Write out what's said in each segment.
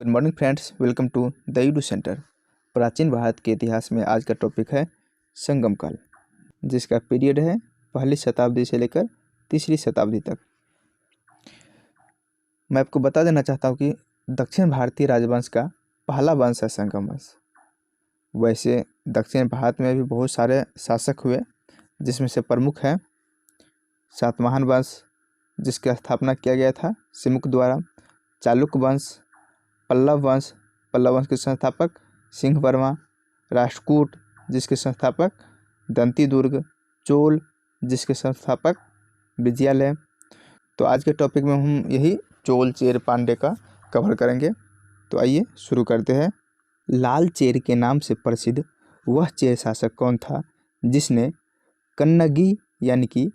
Good morning friends, welcome to the यूडू centre. प्राचीन भारत के इतिहास में आज का टॉपिक है संगम काल, जिसका पीरियड है पहली शताब्दी से लेकर तीसरी शताब्दी तक। मैं आपको बता देना चाहता हूँ कि दक्षिण भारतीय राजवंश का पहला वंश है संगम वंश। वैसे दक्षिण भारत में भी बहुत सारे शासक हुए, जिसमें से प्रमुख है सातवाहन वंश, जिसकी स्थापना किया गया था सिमुक द्वारा। चालुक्य वंश, पल्लव वंश के संस्थापक सिंह वर्मा, राष्ट्रकूट जिसके संस्थापक दंती दुर्ग, चोल जिसके संस्थापक विजयालय। तो आज के टॉपिक में हम यही चोल चेर पांडे का कवर करेंगे। तो आइए शुरू करते हैं। लाल चेर के नाम से प्रसिद्ध वह चेर शासक कौन था जिसने कन्नगी यानी कि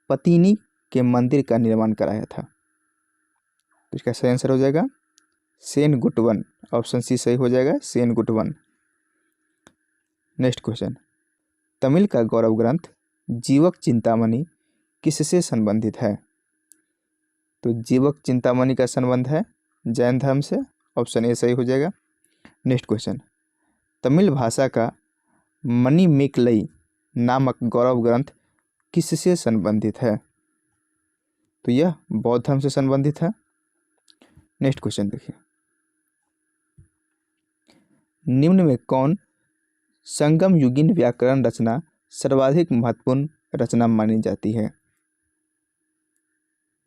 पतिनी के मंदिर का निर्माण कराया था? तो इसका सही आंसर हो जाएगा सेनगुटवन। ऑप्शन सी सही हो जाएगा, सेनगुटवन। नेक्स्ट क्वेश्चन, तमिल का गौरव ग्रंथ जीवक चिंतामणि किससे संबंधित है? तो जीवक चिंतामणि का संबंध है जैन धर्म से। ऑप्शन ए सही हो जाएगा। नेक्स्ट क्वेश्चन, तमिल भाषा का मणिमेकलई नामक गौरव ग्रंथ किससे संबंधित है? तो यह बौद्ध धर्म से संबंधित है। नेक्स्ट क्वेश्चन देखिए, निम्न में कौन संगम युगीन व्याकरण रचना सर्वाधिक महत्वपूर्ण रचना मानी जाती है?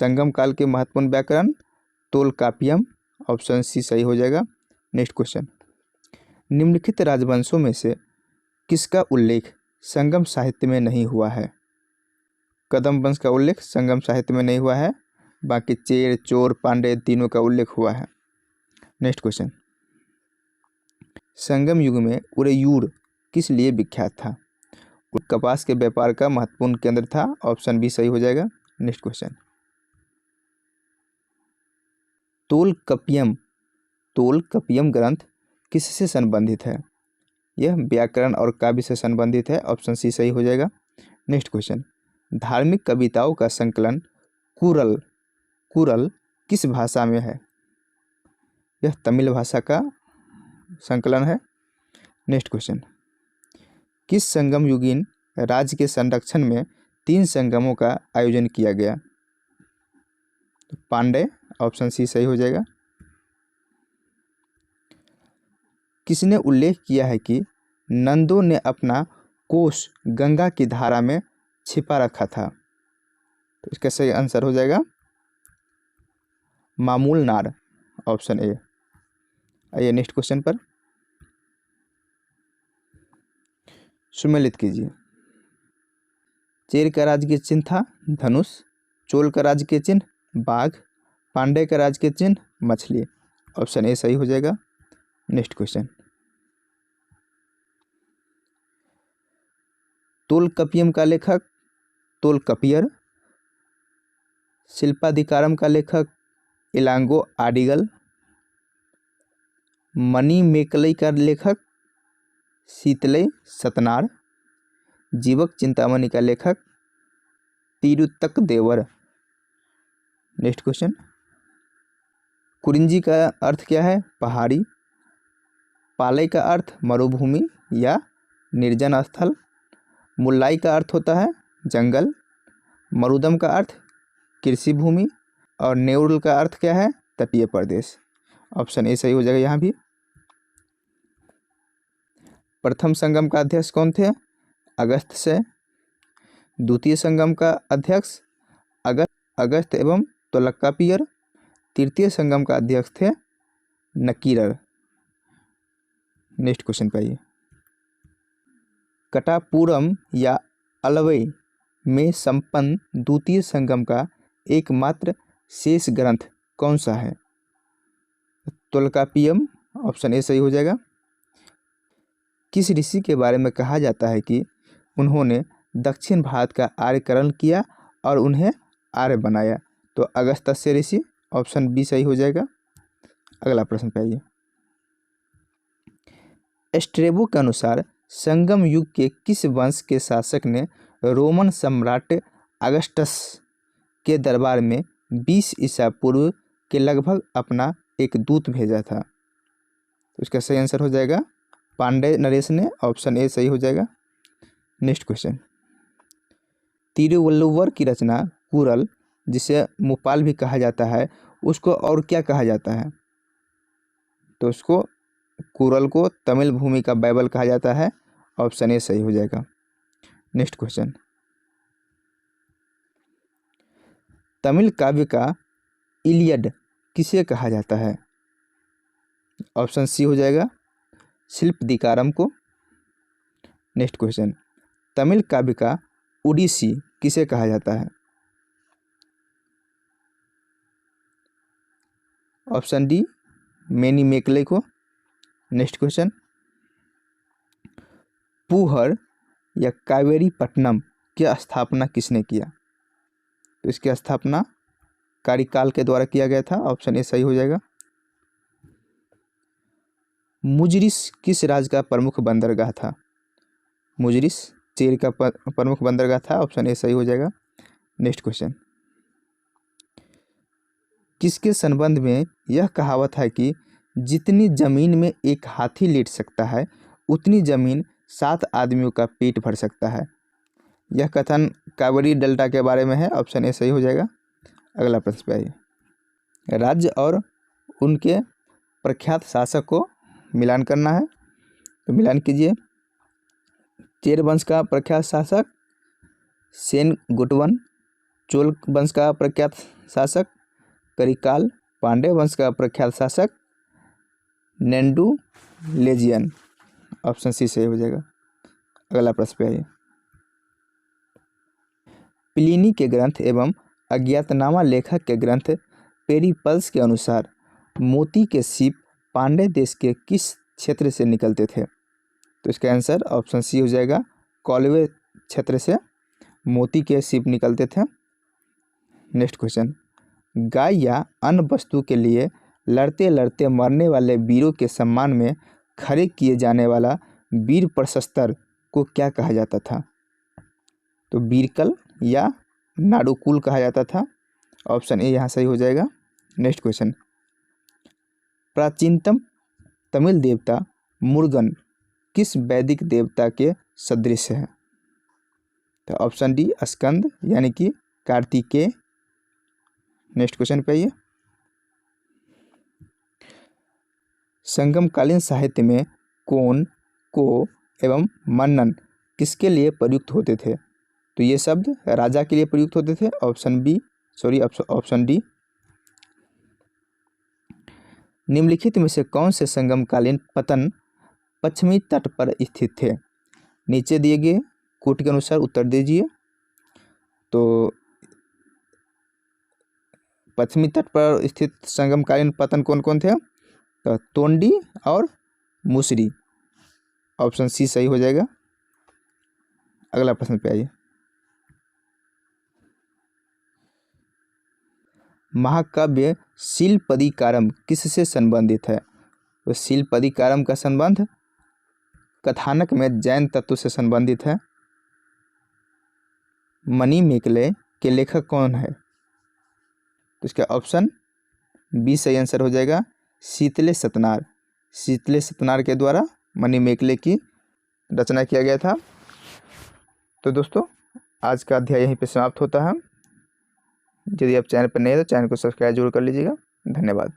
संगम काल के महत्वपूर्ण व्याकरण तोलकापियम। ऑप्शन सी सही हो जाएगा। नेक्स्ट क्वेश्चन, निम्नलिखित राजवंशों में से किसका उल्लेख संगम साहित्य में नहीं हुआ है? कदम वंश का उल्लेख संगम साहित्य में नहीं हुआ है, बाकी चेर, चोर, पांडे तीनों का उल्लेख हुआ है। नेक्स्ट क्वेश्चन, संगम युग में उरेयूर किस लिए विख्यात था? कपास के व्यापार का महत्वपूर्ण केंद्र था। ऑप्शन बी सही हो जाएगा। नेक्स्ट क्वेश्चन, तोलकपियम ग्रंथ किससे संबंधित है? यह व्याकरण और काव्य से संबंधित है। ऑप्शन सी सही हो जाएगा। नेक्स्ट क्वेश्चन, धार्मिक कविताओं का संकलन कुरल किस भाषा में है? यह तमिल भाषा का संकलन है। नेक्स्ट क्वेश्चन, किस संगम युगीन राज्य के संरक्षण में 3 संगमों का आयोजन किया गया? तो पांडे। ऑप्शन सी सही हो जाएगा। किसने उल्लेख किया है कि नंदों ने अपना कोष गंगा की धारा में छिपा रखा था? तो इसका सही आंसर हो जाएगा मामूल नार। Option A. आइए नेक्स्ट क्वेश्चन पर, सुमेलित कीजिए। चेर का राजकीय चिन्ह था धनुष, चोल का राजकीय चिन्ह बाघ, पांडे का राजकीय चिन्ह मछली। ऑप्शन ए सही हो जाएगा। नेक्स्ट क्वेश्चन, तोलकपियम का लेखक तोलकपियर, शिल्पाधिकारम का लेखक इलांगो आडिगल, मणिमेकलई का लेखक शीतलई सतनार, जीवक चिंतामणि का लेखक तिरुतक देवर। नेक्स्ट क्वेश्चन, कुरिंजी का अर्थ क्या है? पहाड़ी। पालई का अर्थ मरुभूमि या निर्जन स्थल। मुल्लाई का अर्थ होता है जंगल। मरुदम का अर्थ कृषि भूमि। और नेउल का अर्थ क्या है? तटीय प्रदेश। ऑप्शन ए सही हो जाएगा यहाँ भी। प्रथम संगम का अध्यक्ष कौन थे? अगस्त से। द्वितीय संगम का अध्यक्ष अगस्त एवं तोलकापियर। तृतीय संगम का अध्यक्ष थे नकीरर। नेक्स्ट क्वेश्चन पे आइए, कटापुरम या अलवई में संपन्न द्वितीय संगम का एकमात्र शेष ग्रंथ कौन सा है? तोलकापियम। ऑप्शन ए सही हो जाएगा। किस ऋषि के बारे में कहा जाता है कि उन्होंने दक्षिण भारत का आर्यकरण किया और उन्हें आर्य बनाया? तो अगस्त्य ऋषि। ऑप्शन बी सही हो जाएगा। अगला प्रश्न पे आइए, स्ट्रेबो के अनुसार संगम युग के किस वंश के शासक ने रोमन सम्राट अगस्टस के दरबार में 20 ईसा पूर्व के लगभग अपना एक दूत भेजा था? तो इसका सही आंसर हो जाएगा पांडे नरेश ने, ऑप्शन ए सही हो जाएगा। नेक्स्ट क्वेश्चन, तिरुवल्लुवर की रचना कुरल, जिसे मुपाल भी कहा जाता है, उसको और क्या कहा जाता है? तो उसको कुरल को तमिल भूमि का बाइबल कहा जाता है, ऑप्शन ए सही हो जाएगा। नेक्स्ट क्वेश्चन, तमिल काव्य का इलियड किसे कहा जाता है? ऑप्शन सी हो जाएगा शिल्पदिकारम को। नेक्स्ट क्वेश्चन, तमिल काव्य का ओडिसी किसे कहा जाता है? ऑप्शन डी मैनी मेकले को। नेक्स्ट क्वेश्चन, पूहर या कावेरी पट्टनम की स्थापना किसने किया? तो इसकी स्थापना कारिकाल के द्वारा किया गया था, ऑप्शन ए सही हो जाएगा। मुजरिस किस राज्य का प्रमुख बंदरगाह था? मुजरिस चीन का प्रमुख बंदरगाह था, ऑप्शन ए सही हो जाएगा। नेक्स्ट क्वेश्चन, किसके संबंध में यह कहावत है कि जितनी जमीन में एक हाथी लेट सकता है उतनी जमीन 7 आदमियों का पेट भर सकता है? यह कथन कावेरी डेल्टा के बारे में है, ऑप्शन ए सही हो जाएगा। अगला प्रश्न पे आइए, राज्य और उनके प्रख्यात शासक को मिलान करना है, तो मिलान कीजिए। चेर वंश का प्रख्यात शासक सेन गुटवन, चोल वंश का प्रख्यात शासक करिकाल, पांडे वंश का प्रख्यात शासक नेंडू लेजियन, ऑप्शन सी सही हो जाएगा। अगला प्रश्न पे आइए, प्लिनी के ग्रंथ एवं अज्ञातनामा लेखक के ग्रंथ पेरिपल्स के अनुसार मोती के सीप पांडे देश के किस क्षेत्र से निकलते थे? तो इसका आंसर ऑप्शन सी हो जाएगा, कौलवे क्षेत्र से मोती के सीप निकलते थे। नेक्स्ट क्वेश्चन, गाय या अन्य वस्तु के लिए लड़ते लड़ते मरने वाले वीरों के सम्मान में खड़े किए जाने वाला वीर प्रशस्तर को क्या कहा जाता था? तो वीरकल या नाडुकुल कहा जाता था, ऑप्शन ए यहाँ सही हो जाएगा। नेक्स्ट क्वेश्चन, प्राचीनतम तमिल देवता मुर्गन किस वैदिक देवता के सदृश है? तो ऑप्शन डी स्कंद यानी कि कार्तिकेय। नेक्स्ट क्वेश्चन पे आइए, संगमकालीन साहित्य में कोन, को एवं मन्नन किसके लिए प्रयुक्त होते थे? तो ये शब्द राजा के लिए प्रयुक्त होते थे, ऑप्शन डी। निम्नलिखित में से कौन से संगमकालीन पतन पश्चिमी तट पर स्थित थे? नीचे दिए गए कोट के अनुसार उत्तर दीजिए। तो पश्चिमी तट पर स्थित संगमकालीन पतन कौन कौन थे? तो तोंडी और मुसरी, ऑप्शन सी सही हो जाएगा। अगला प्रश्न पे आइए, महाकाव्य शिलपदिकारम किससे संबंधित है? तो शिलपदिकारम का संबंध कथानक में जैन तत्व से संबंधित है। मणि मेकले के लेखक कौन है? तो इसका ऑप्शन बी सही आंसर हो जाएगा, शीतले सतनार। शीतले सतनार के द्वारा मणि मेकले की रचना किया गया था। तो दोस्तों आज का अध्याय यहीं पे समाप्त होता है। यदि आप चैनल पर नए हैं तो चैनल को सब्सक्राइब जरूर कर लीजिएगा। धन्यवाद।